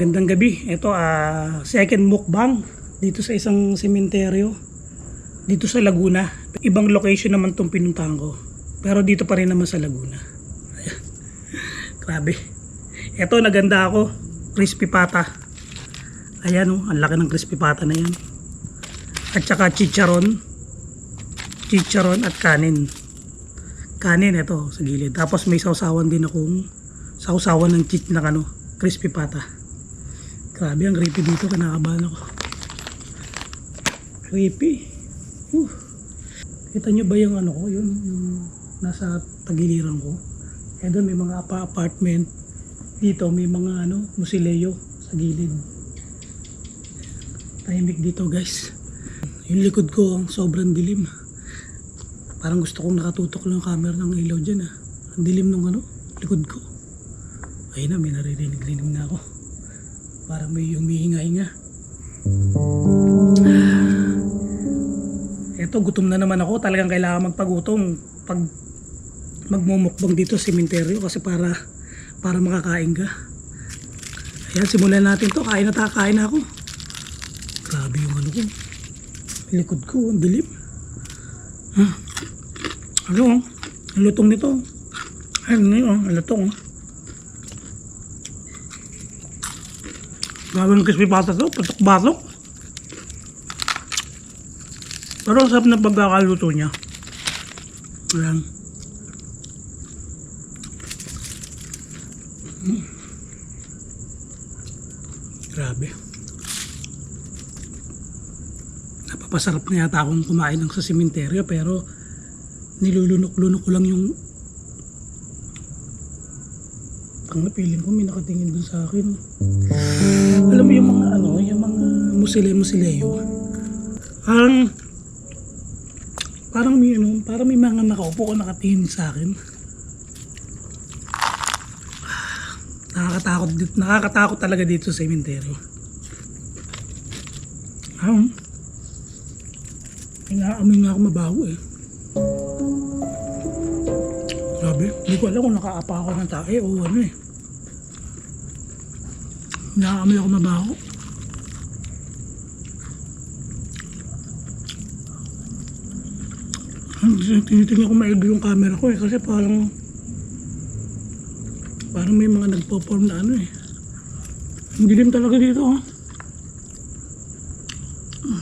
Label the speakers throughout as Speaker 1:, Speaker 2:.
Speaker 1: Magandang gabi. Ito second mukbang dito sa isang sementeryo dito sa Laguna. Ibang location naman tong pinuntahan ko. Pero dito pa rin naman sa Laguna. Ayan. Grabe. Ito naganda ako. Crispy pata. Ayan oh, ang laki ng crispy pata na yan. At saka chicharon. Chicharon at kanin. Kanin ito sa gilid. Tapos may sausawan din akong sausawan ng crispy pata. Grabe ang creepy dito, kinakabahan ako. Creepy. Kita nyo ba yung ano ko, yung nasa tagiliran ko? Eh doon may mga apartment. Dito may mga musileo sa gilid. Tahimik dito guys. Yung likod ko ang sobrang dilim. Parang gusto kong nakatutok lang yung camera ng ilaw dyan . Ang dilim ng likod ko. Ayun na, may naririnig na ako. Parang may humihinga-hinga. Eto, gutom na naman ako. Talagang kailangan magpagutom pag magmumukbang dito sa sementeryo kasi para makakain ka. Ayan, simulan natin to. Kain na ako. Grabe yung ko. Likod ko, ang dilim. Ang lutong nito. Ayun yun, ang lutong. Grabe ng crispy pata to, patok-batok. Pero ang sarap na pagkakaluto niya. Ayan. Grabe. Napapasarap na yata akong kumain ng sa sementeryo pero nilulunok-lunok ko lang yung ang napiling ko may nakatingin dun sa akin. Alam mo yung mga yung mga musileo. Parang may mga nakaupo ko nakatingin sa akin. Nakakatakot talaga dito sa sementeryo. Inaamoy nga ako mabaho eh. Grabe, hindi ko alam kung nakaapa ako ng tae o eh. Inaamoy ako mabaho. Tinitingnan ko maigi yung camera ko eh kasi parang may mga nagpo-form na eh. Ang dilim talaga dito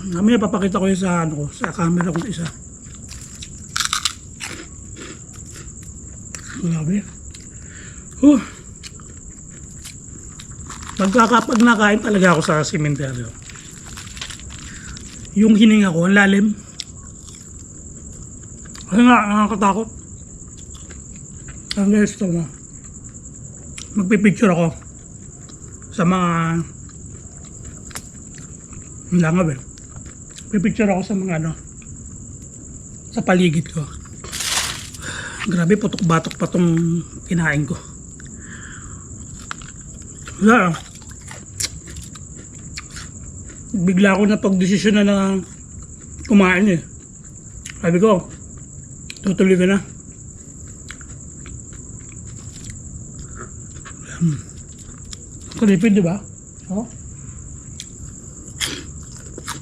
Speaker 1: Mamaya papakita ko yun sa camera ko isa. Grabe. Pag nakain talaga ako sa sementeryo. Yung hininga ko, ang lalim. Kaya nga, nakakatakot. Ang guys, ito mo. Magpipicture ako sa mga langaw eh. Pipicture ako sa mga sa paligid ko. Grabe, putok-batok pa tong kinain ko. Wala bigla ako na pag-desisyon na kumain eh. Sabi ko, tutuloy ka na. Kalipid, di ba?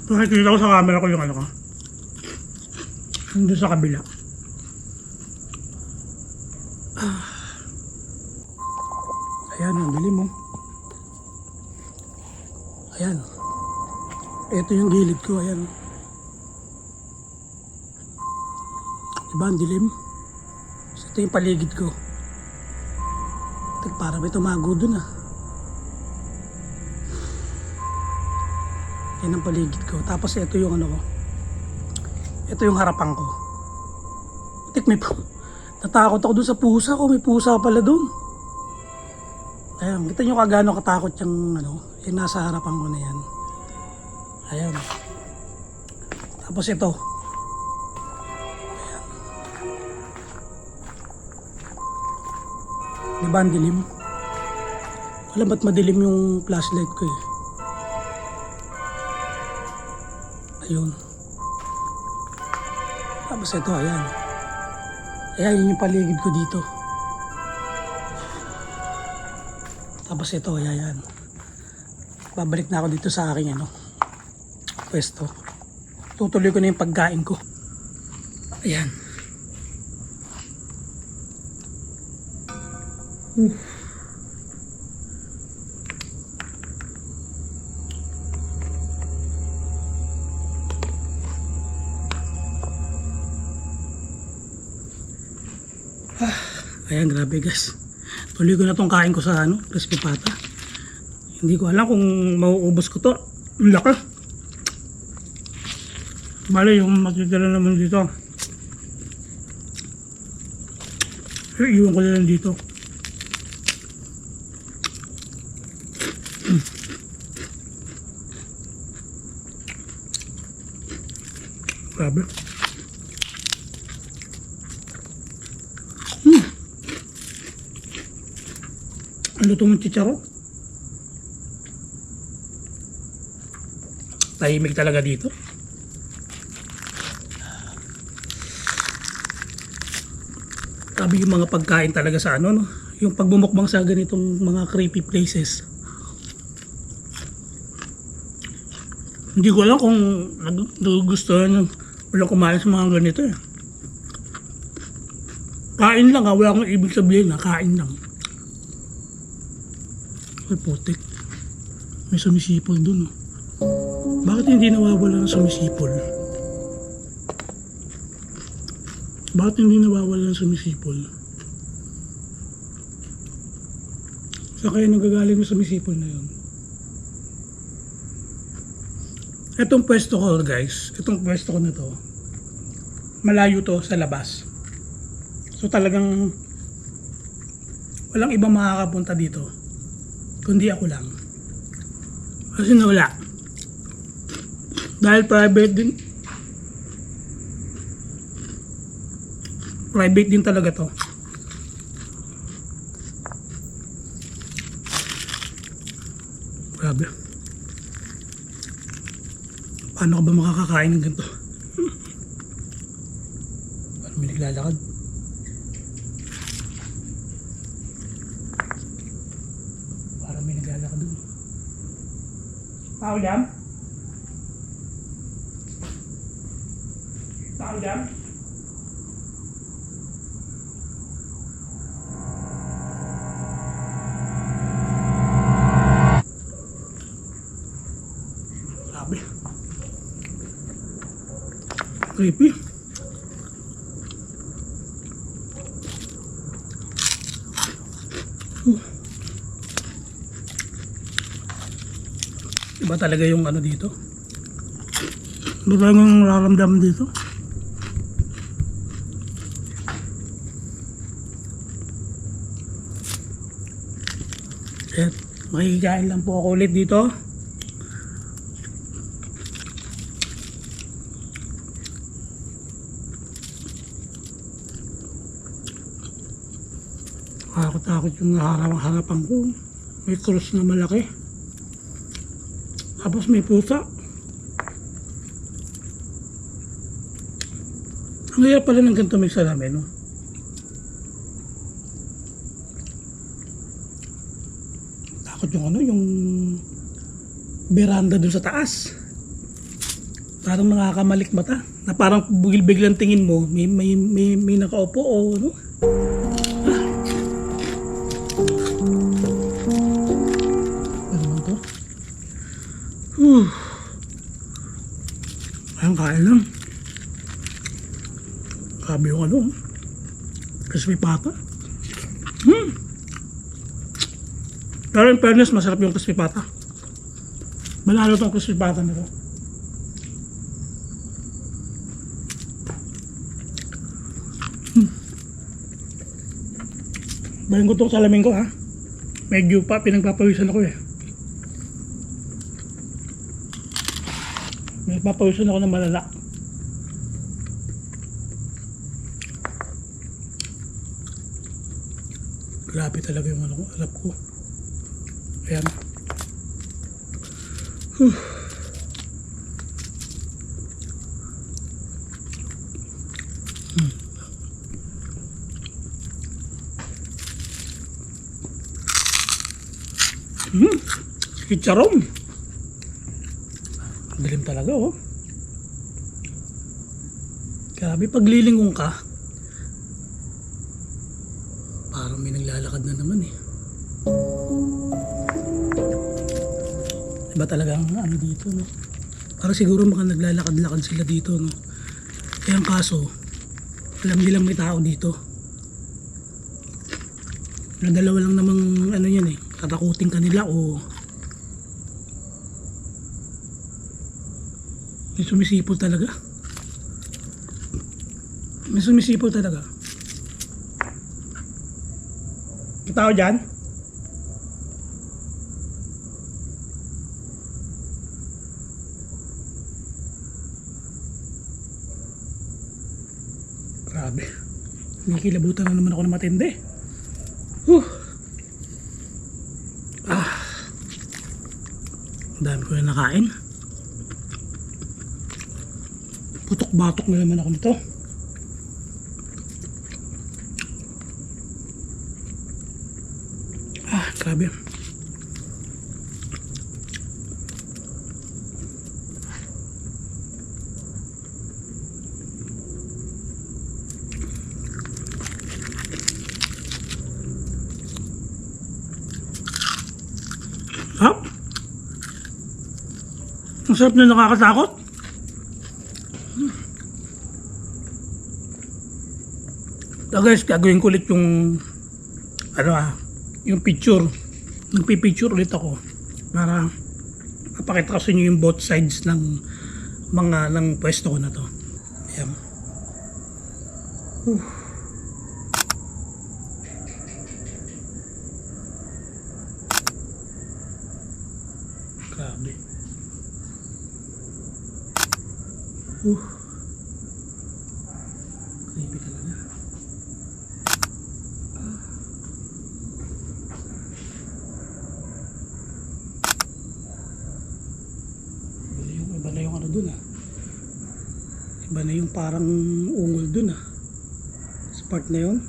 Speaker 1: Nakikita ko sa camera ko yung ko. Doon sa kabila. Ayan, ang dilim mo. Ayan. Ito yung gilid ko, ayan. Diba, ang dilim? Ito yung paligid ko. Para may tumago dun Yan ang paligid ko. Tapos ito yung ko. Ito yung harapan ko. Natakot ako dun sa pusa ko. May pusa pala dun. Ayan, kita nyo kagano katakot yung yung nasa harapan ko na yan. Ayan. Tapos ito. Ayan. Diba ang dilim? Alam ba't madilim yung flashlight ko eh. Ayun. Tapos ito, ayan. Ayan, yun yung paligid ko dito. Tapos ito, ayan. babalik na ako dito sa aking pwesto. Tutuloy ko na yung pagkain ko. Ayan. Ayan, grabe guys. Tuloy ko na tong kain ko sa crispy pata. Hindi ko alam kung mauubos ko to. Ang laki. Bale, yung matitira naman dito. Iwan ko na lang dito. Grabe. Ang luto mong chicharo. Tahimik talaga dito. Grabe yung mga pagkain talaga sa no? Yung pagbumukbang sa ganitong mga creepy places. Hindi ko alam kung nagugustuhan yung walang kumain sa mga ganito eh. Kain lang wala akong ibig sabihin kain lang. Ay putik. May sumisipol dun Bakit hindi nawawala ng sumisipol? Bakit hindi nawawala ng sumisipol? Saan kaya nagagaling yung sumisipol na yun? Itong pwesto ko guys, itong pwesto ko na to, malayo to sa labas. So talagang walang ibang makakapunta dito kundi ako lang. Kasi wala. Dahil private din talaga to. Grabe. Paano ka ba makakakain ng ganito? Paano may naglalakad? Parang may naglalakad dun. Tao dyan? Tao dyan? Grabe. Creepy. Iba talaga yung dito. Iba talaga yung nararamdaman dito. At makikikain lang po ako ulit dito. Takot yung harapan ko. May cross na malaki. Tapos may pusa. Ang hirap pala ng ganito may salamin, Takot yung yung veranda dun sa taas. Parang nakakamalik mata. Na parang biglang tingin mo, may nakaupo o Ayun, kain lang. Grabe yung crispy pata. Pero in fairness, masarap yung crispy pata. Manalo tong crispy pata nito. Bayan ko tong salamin ko Medyo pa pinagpapawisan ako Nagpapawisan ako ng malala. Grabe talaga yung alap ko. Ayan. Chicharon. Dilim talaga, oh. Grabe, paglilingon ka, parang may naglalakad na naman eh. Iba talaga ang ano dito, no? Parang siguro baka naglalakad-lakad sila dito, no? Kaya ang kaso, alam nilang may tao dito. Na dalawa lang namang ano yan eh, tatakutin kanila o may sumisipol talaga. May sumisipol talaga. May tao dyan? Grabe. May kilabutan na naman ako na matindi. Ang dami ko na nakain. Putok-batok na naman ako nito. Grabe. Ang sarap na nakakatakot. So guys, gagawin ko ulit yung yung picture. Nagpipicture ulit ako para mapakita ko sa inyo yung both sides ng ng pwesto ko na to. Ayan. Grabe. Creepy talaga. Iba na yung ano dun ah. Iba na yung parang ungol dun ah. Sa part na yun.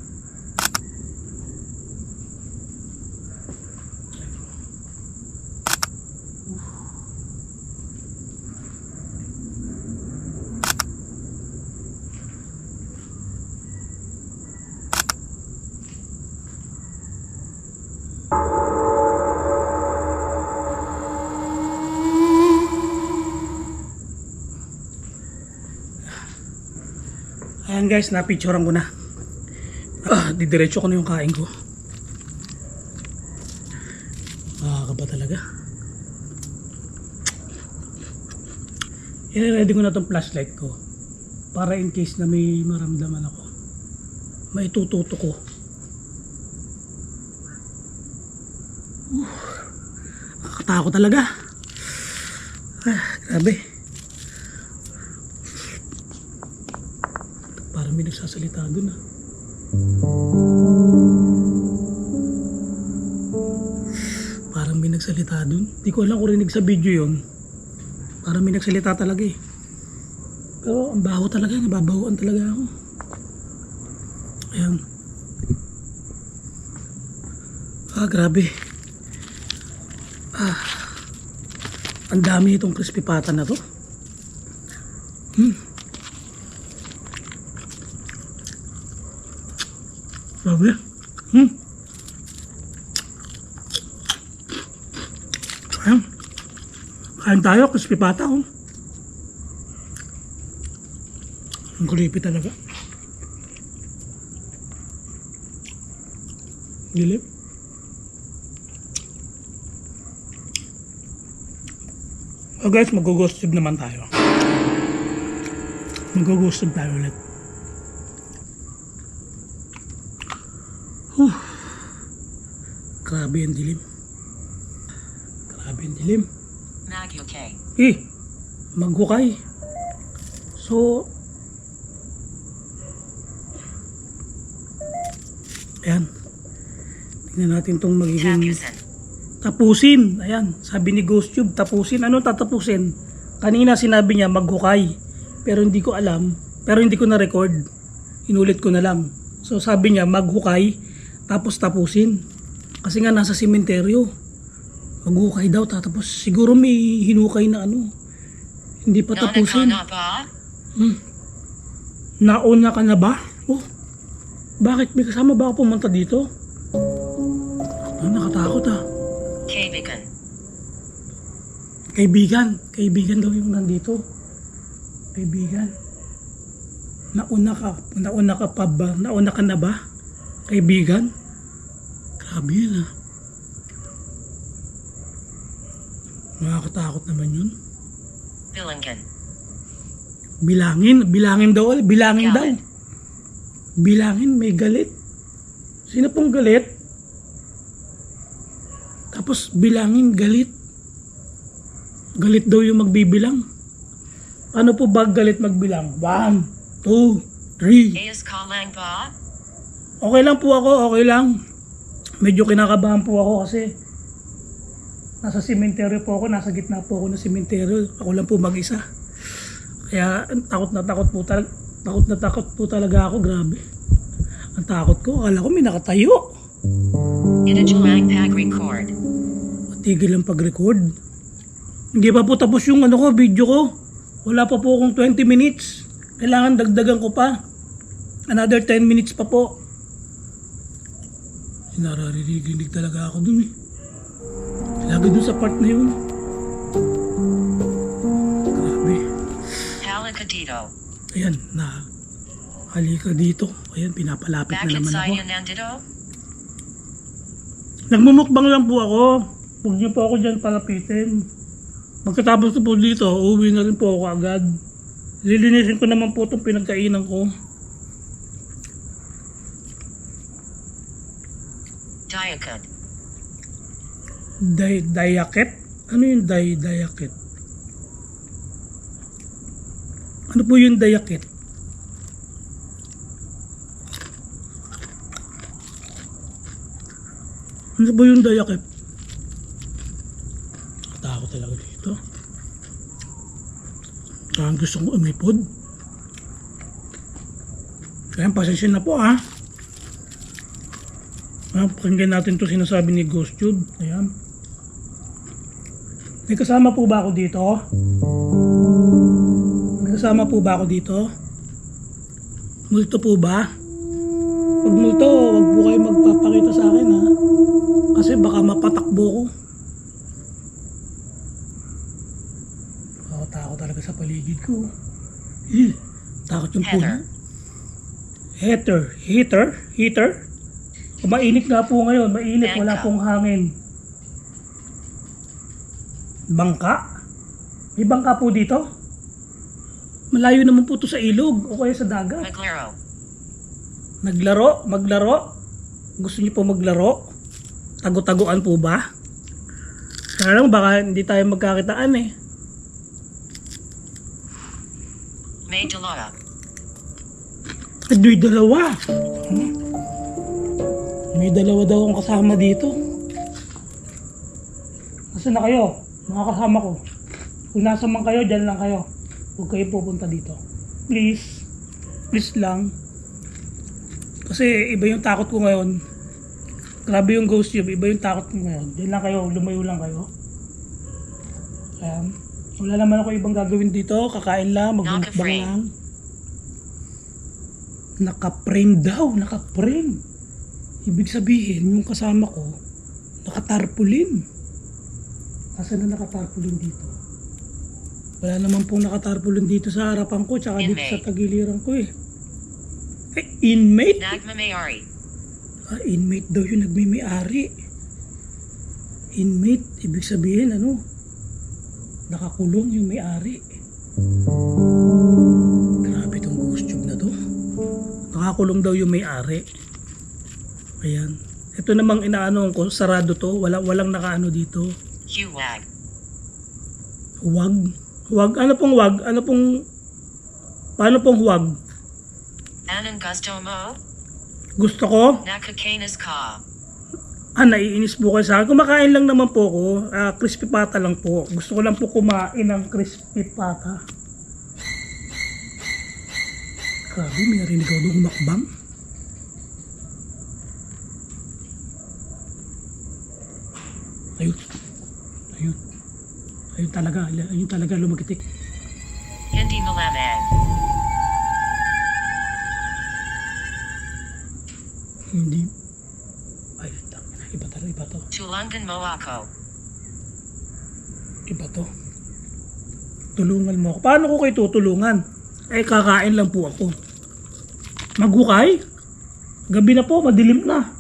Speaker 1: Ayan guys, napicturean ko na. Didiretso ko na yung kain ko. Makakaba talaga. I-ready ko na tong flashlight ko para in case na may maramdaman ako, may tututo ko. Nakakatakot talaga. Grabe. Parang may nagsasalita dun ah. Parang may nagsalita dun. Di ko alam kung rinig sa video yun. Parang may nagsalita talaga eh. Pero ang baho talaga. Nababahuan talaga ako. Ayan. Grabe. Ang dami itong crispy pata na to. Grabe. Ayan. Kain tayo, crispy pata oh. Ang creepy talaga. Dilip. So guys, mag-ghost tube naman tayo. Mag-ghost tube tayo ulit. Grabe ang dilim. Grabe ang dilim. Maghukay. So, ayan. Tingnan natin itong magiging tapusin. Ayan, sabi ni GhostTube, tapusin. Ano tatapusin? Kanina sinabi niya maghukay. Pero hindi ko alam. Pero hindi ko na-record. Inulit ko na lang. So sabi niya maghukay, tapos tapusin. Kasi nga nasa sementeryo. Maghukay daw, tapos siguro may hinukay na ano. Hindi pa tapusin.
Speaker 2: Nauna ka na ba?
Speaker 1: Nauna ka na ba? Oh, bakit? May kasama ba ako pumunta dito? Nakatakot ah.
Speaker 2: Kaibigan.
Speaker 1: Kaibigan daw yung nandito. Kaibigan. Nauna ka pa ba? Nauna ka na ba? Kaibigan? Grabe yun ah. Nakakatakot naman yun. Bilangin daw. Bilangin, may galit. Sino pong galit? Tapos bilangin, galit. Galit daw yung magbibilang. Ano po ba galit magbilang? 1, 2, 3.
Speaker 2: Ayos ka lang ba?
Speaker 1: Okay lang po ako, okay lang. Medyo kinakabahan po ako kasi nasa sementeryo po ako, nasa gitna po ako ng sementeryo. Ako lang po mag-isa. Kaya takot na takot po talaga ako, grabe. Ang takot ko, akala ko may nakatayo.
Speaker 2: Ito lang pag-record.
Speaker 1: Tigil ang pag-record. Hindi pa po tapos yung video ko. Wala pa po akong 20 minutes. Kailangan dagdagan ko pa. Another 10 minutes pa po. Nararinig talaga ako dun eh. Lagi dun sa part na yun. Grabe.
Speaker 2: Halika dito.
Speaker 1: Ayan, halika dito. Ayan, pinapalapit na
Speaker 2: Bakit
Speaker 1: naman ako.
Speaker 2: sa'yo nandito?
Speaker 1: Nagmumukbang lang po ako. Huwag niyo po ako dyan palapitin. Pagkatapos ko po dito, uuwi na rin po ako agad. Lilinisin ko naman po itong pinagkainan ko.
Speaker 2: Diakit.
Speaker 1: Diakit? Ano yung diakit? Ano po yung diakit? Ano po yung diakit? Takot talaga dito. Parang gusto kong umipod. Kaya pasensya na po ah. Pakinggan natin to sinasabi ni GhostTube. Ayan. May kasama po ba ako dito? May kasama po ba ako dito? Multo po ba? Pag multo, wag po kayo magpapakita sa akin ha. Kasi baka mapatakbo ko. Takot talaga sa paligid ko. Takot yung puno. Heater? Mainit nga po ngayon. Mainit, wala pong hangin. Bangka? May bangka po dito? Malayo naman po to sa ilog o kaya sa dagat. Maglaro? Gusto niyo po maglaro? Tago-taguan po ba? Kaya lang baka hindi tayo magkakitaan eh.
Speaker 2: May dalawa.
Speaker 1: May dalawa. May dalawa daw akong kasama dito. Nasaan na kayo? Mga kasama ko. Kung nasa man kayo, dyan lang kayo. Huwag kayo pupunta dito. Please. Please lang. Kasi iba yung takot ko ngayon. Grabe yung GhostTube. Iba yung takot ko ngayon. Dyan lang kayo. Lumayo lang kayo. Ayan. Wala naman ako ibang gagawin dito. Kakain lang. Magmumukbang lang. Naka-frame daw. Naka-frame. Ibig sabihin, yung kasama ko, nakatarpulin. Nasaan na nakatarpulin dito? Wala naman pong nakatarpulin dito sa harapan ko, tsaka dito sa tagiliran ko eh. Inmate?
Speaker 2: Nagmamayari.
Speaker 1: Inmate daw yung nagmamayari. Inmate, ibig sabihin nakakulong yung may-ari. Grabe tong GhostTube na to. Nakakulong daw yung may-ari. Ayan. Ito namang inaano ko, sarado to. Walang nakaano dito.
Speaker 2: Huwag.
Speaker 1: Huwag? Ano pong huwag? Paano pong huwag?
Speaker 2: Anong gusto mo?
Speaker 1: Gusto ko?
Speaker 2: Nakakainis ka.
Speaker 1: Naiinis po kayo sa akin. Kumakain lang naman po ako. Crispy pata lang po. Gusto ko lang po kumain ng crispy pata. Grabe, may narinig ako doon humakbang. Ayun talaga lumagitik. Hindi. Ay, iba talaga, iba to.
Speaker 2: Tulungan mo ako.
Speaker 1: Iba to. Tulungan mo ako. Paano ko kayo tutulungan? Eh, kakain lang po ako. Maghukay? Gabi na po, madilim na.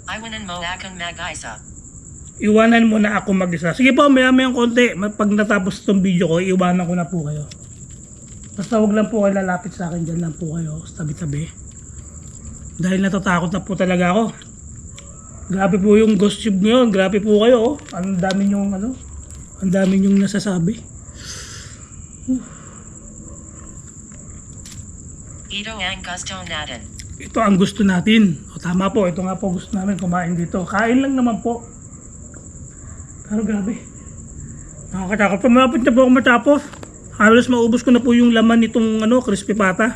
Speaker 2: Iwanan mo akong mag-isa.
Speaker 1: Iwanan mo na ako mag-isa. Sige po, maya-mayang konti. Pag natapos itong video ko, iwanan ko na po kayo. Basta wag lang po kayo lalapit sa akin. Diyan lang po kayo, sa tabi-tabi. Dahil natatakot na po talaga ako. Grabe po yung ghost tube ngayon. Grabe po kayo. Oh. Ang dami nyong ang dami nyong nasasabi.
Speaker 2: Ito ang gusto natin.
Speaker 1: Ito ang gusto natin. O tama po, ito nga po gusto namin kumain dito. Kain lang naman po. Pero grabe. Nakakatakot. Pumapit na po ako matapos. Halos maubos ko na po yung laman nitong crispy pata.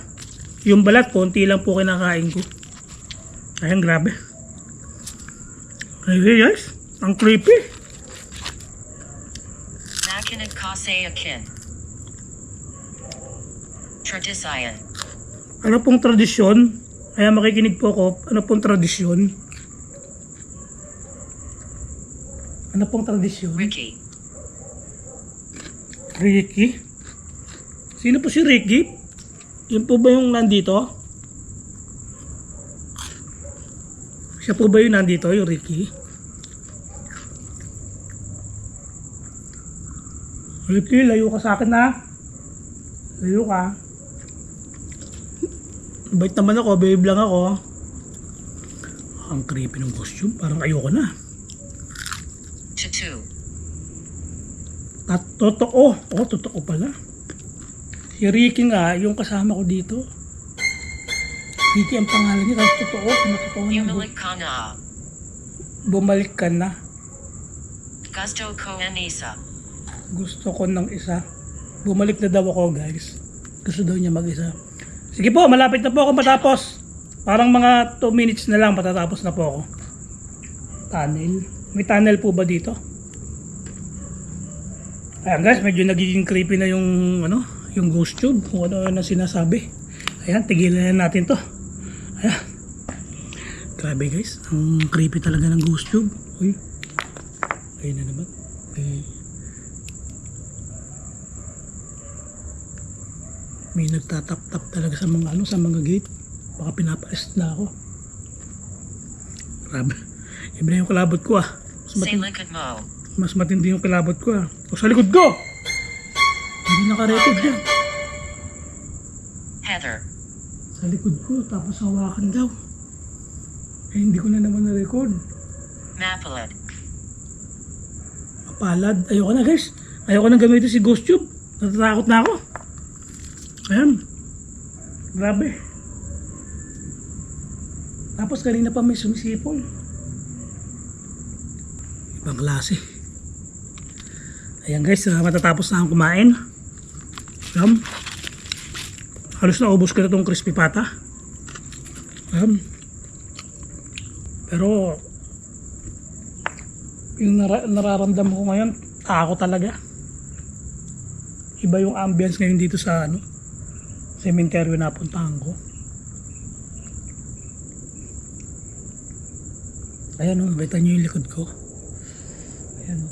Speaker 1: Yung balat, konti lang po kinakain ko. Ayan, grabe. Hey guys, ang creepy.
Speaker 2: Nakinig ka sa akin. Tradisyon.
Speaker 1: Ano pong tradisyon? Kaya makikinig po ako. Ano pong tradisyon? Ano pong tradisyon?
Speaker 2: Ricky.
Speaker 1: Ricky? Sino po si Ricky? Yun po ba yung nandito? Siya po ba yung nandito, yung Ricky? Ricky, layo ka sa akin na. Layo ka. Bait naman ako, babe lang ako. Ang creepy ng costume, parang ayoko na.
Speaker 2: Tattoo.
Speaker 1: Totoo. Oo, totoo pala. Si Ricky nga, yung kasama ko dito. Ricky ang pangalan niya, tapos totoo. Totoo na.
Speaker 2: Bumalik ka na.
Speaker 1: Bumalik ka na.
Speaker 2: Gusto ko ang isa.
Speaker 1: Gusto ko ng isa. Bumalik na daw ako, guys. Gusto daw niya mag-isa. Sige po, malapit na po ako matapos. Parang mga 2 minutes na lang matatapos na po ako. Tunnel. May tunnel po ba dito? Ayan guys, medyo nagiging creepy na yung yung ghost tube. Kung ano na sinasabi. Ayan, tigilan na natin to. Ayan. Grabe guys, ang creepy talaga ng ghost tube. Uy. Ayun na naman. May nagtatap-tap talaga sa mga sa mga gate. Baka pinapaest na ako. Grabe. Iba na yung kalabot ko ah.
Speaker 2: Sa likod mo.
Speaker 1: Mas matindi yung kalabot ko ah. O sa likod ko! Hindi naka-record yan.
Speaker 2: Heather.
Speaker 1: Sa likod ko, tapos hawakan daw. Eh hindi ko na naman na-record.
Speaker 2: Mapalad.
Speaker 1: Mapalad. Ayoko na guys. Ayoko na gamitin si Ghost Tube. Natatakot na ako. Ayan. Grabe. Tapos kanina pa may sumisipol. Ibang klase. Ayan guys, matatapos na akong kumain. Ayan. Halos naubos ko na itong crispy pata. Ayan. Pero yung nararamdaman ko ngayon, takot talaga. Iba yung ambience ngayon dito sa cemetery na puntahan ko. Ayan o, kita nyo yung likod ko. Ayan o.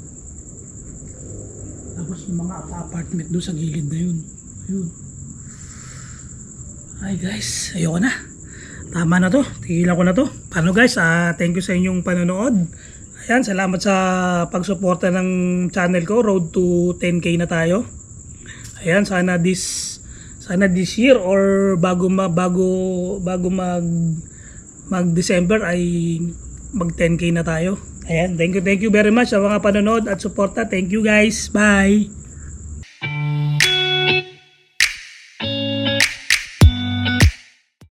Speaker 1: Tapos yung mga apartment doon sa gilid na yun. Ayun. Ay guys, ayoko na. Tama na to, tigilan ko na to. Paano guys, thank you sa inyong panonood. Ayan, salamat sa pagsuporta ng channel ko. Road to 10k na tayo. Ayan, sana this year or bago mag December ay mag 10k na tayo. Ayan, thank you very much sa mga panonood at suporta. Thank you guys. Bye.